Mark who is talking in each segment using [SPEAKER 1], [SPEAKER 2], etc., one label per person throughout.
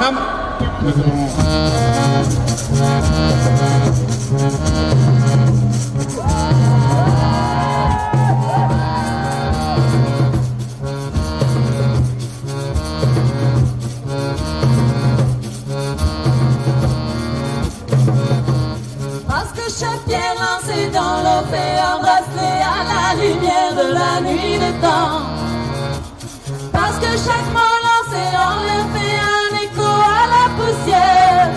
[SPEAKER 1] ครับ
[SPEAKER 2] Parce que chaque pierre lancée dans l'eau fait embrasser à la lumière de la nuit le temps. Parce que chaque mot lancé en l'air fait un écho à la poussière.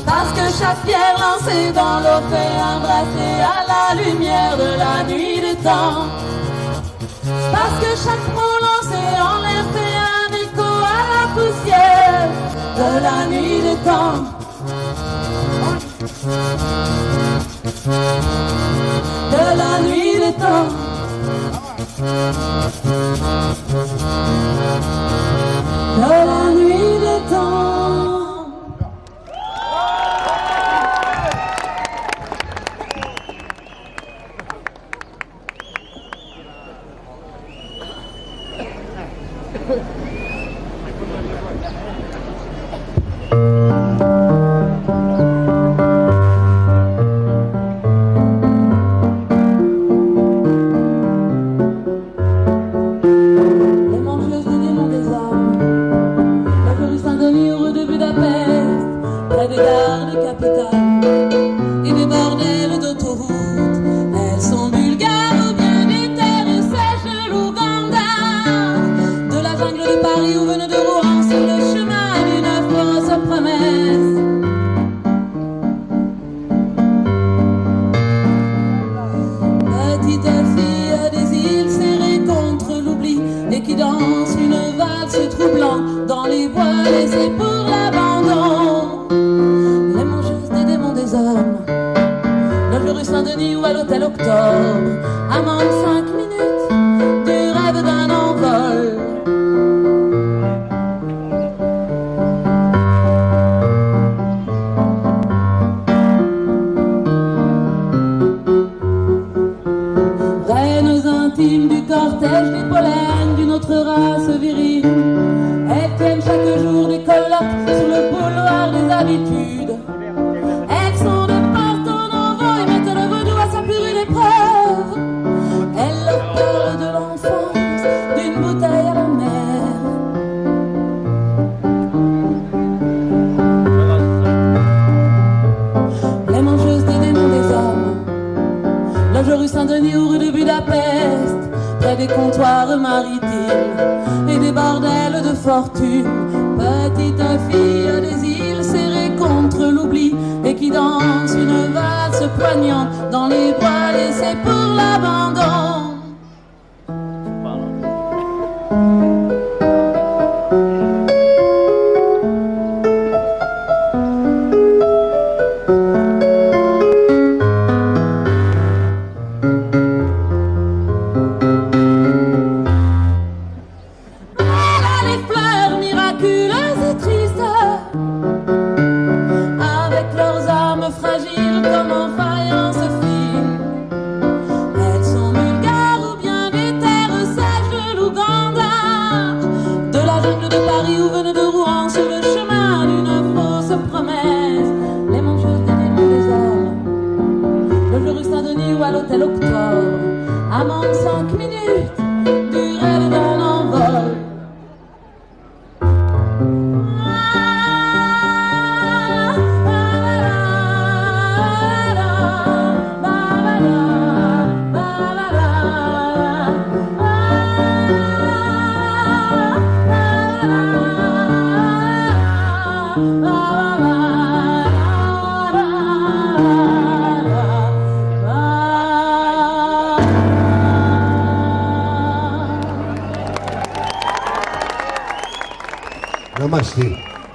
[SPEAKER 2] Parce que chaque pierre lancée dans l'eau fait embrasser à la lumière de la nuit le temps. Parce que chaque mot lancé en l'air fait un écho à la poussière de la nuit le temps. De la nuit le temps. De la nuit le temps.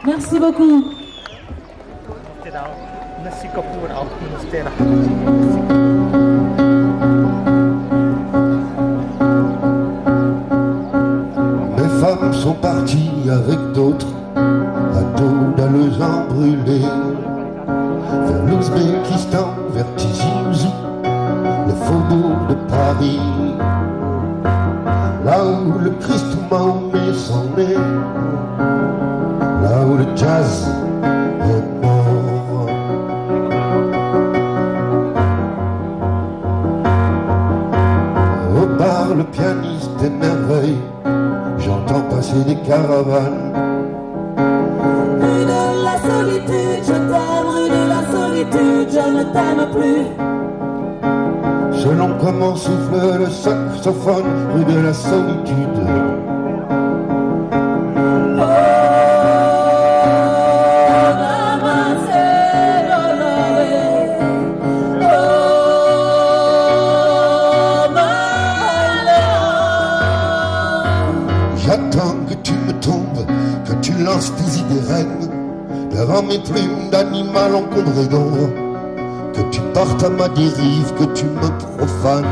[SPEAKER 3] Merci beaucoup.
[SPEAKER 4] Les femmes sont parties avec d'autres bateaux d'Alezan brûlés vers l'Ouzbékistan, vers Tizi Ouzou, le faubourg de Paris. Là où le Christ Mahomet s'en est, là où le jazz est mort. Au bar, le pianiste émerveille, j'entends passer des caravanes.
[SPEAKER 2] Rue de la solitude, je t'aime, rue de la solitude, je ne t'aime plus.
[SPEAKER 4] Selon comment souffle le saxophone, rue de la solitude. J'attends que tu me tombes, que tu lances tes idées reines devant mes plumes d'animal encombré d'ombre, que tu partes à ma dérive, que tu me profanes.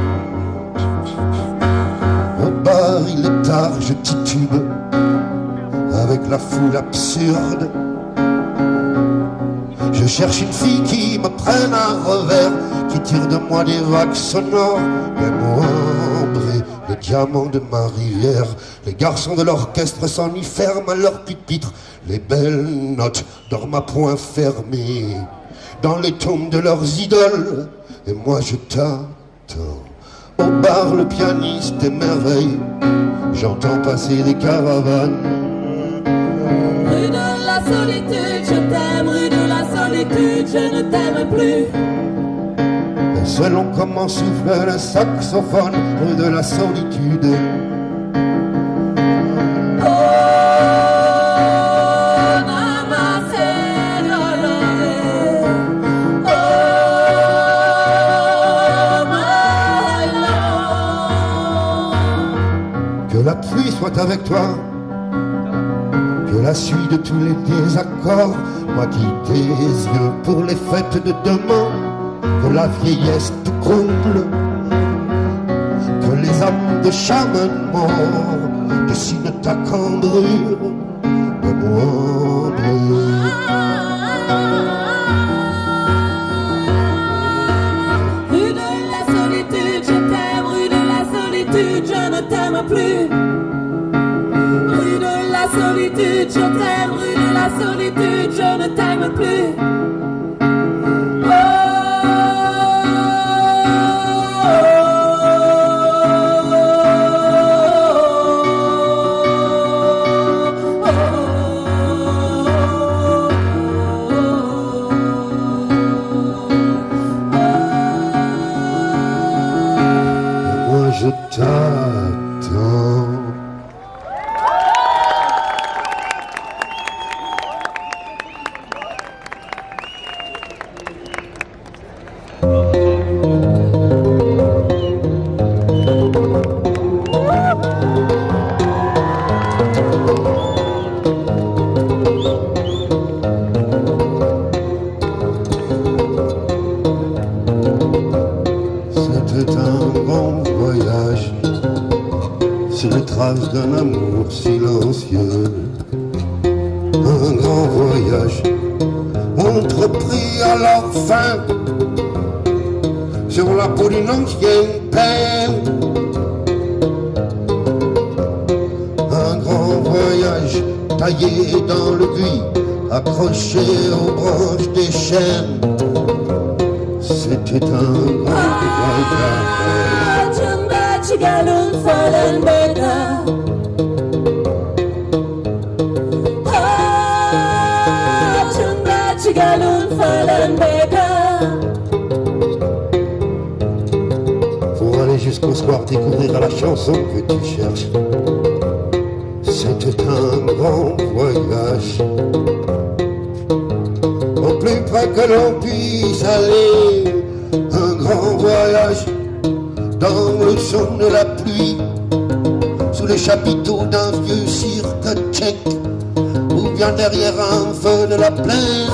[SPEAKER 4] Au bar il est tard, je titube avec la foule absurde. Je cherche une fille qui me prenne un revers, qui tire de moi des vagues sonores, les mots ambrés, les diamants de ma rivière. Les garçons de l'orchestre s'ennuient, ferment à leur pupitre. Les belles notes dorment à poing fermé dans les tombes de leurs idoles. Et moi je t'attends. Au bar le pianiste émerveille, j'entends passer des caravanes.
[SPEAKER 2] Rue de la solitude, je t'aime, rue de la solitude, je ne t'aime plus.
[SPEAKER 4] Et selon comment souffle le saxophone, rue de la solitude. Que la pluie soit avec toi, que la suie de tous les désaccords maquille tes yeux pour les fêtes de demain, que la vieillesse te comble, que les âmes de chaman morts dessinent ta cambrure de moindre.
[SPEAKER 2] Rue de la solitude, je t'aime, rue de la solitude, je ne t'aime plus. Rue de la solitude, je t'aime, rue de la solitude, je ne t'aime plus.
[SPEAKER 4] Moi je t'attends. C'était un grand voyage sur les traces d'un amour silencieux. Un grand voyage entrepris à leur fin sur la peau d'une ancienne peine. Un grand voyage taillé dans le buis, accroché aux branches des chênes. C'était un grand voyage.
[SPEAKER 2] Chigalun fallen better. Chigalun fallen better.
[SPEAKER 4] Pour aller jusqu'au soir découvrir la chanson que tu cherches. C'était un grand voyage. Au plus près que l'on puisse aller. Un grand voyage dans le son de la pluie, sous les chapiteaux d'un vieux cirque tchèque, ou bien derrière un feu de la pleine lune.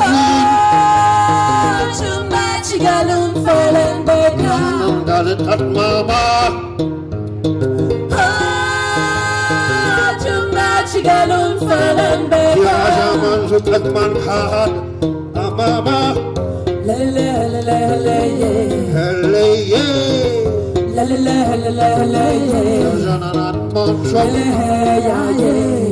[SPEAKER 4] Dans le tas de maman. Je traite mal hard à maman. La la la la la la. maman,
[SPEAKER 2] yeah, yeah.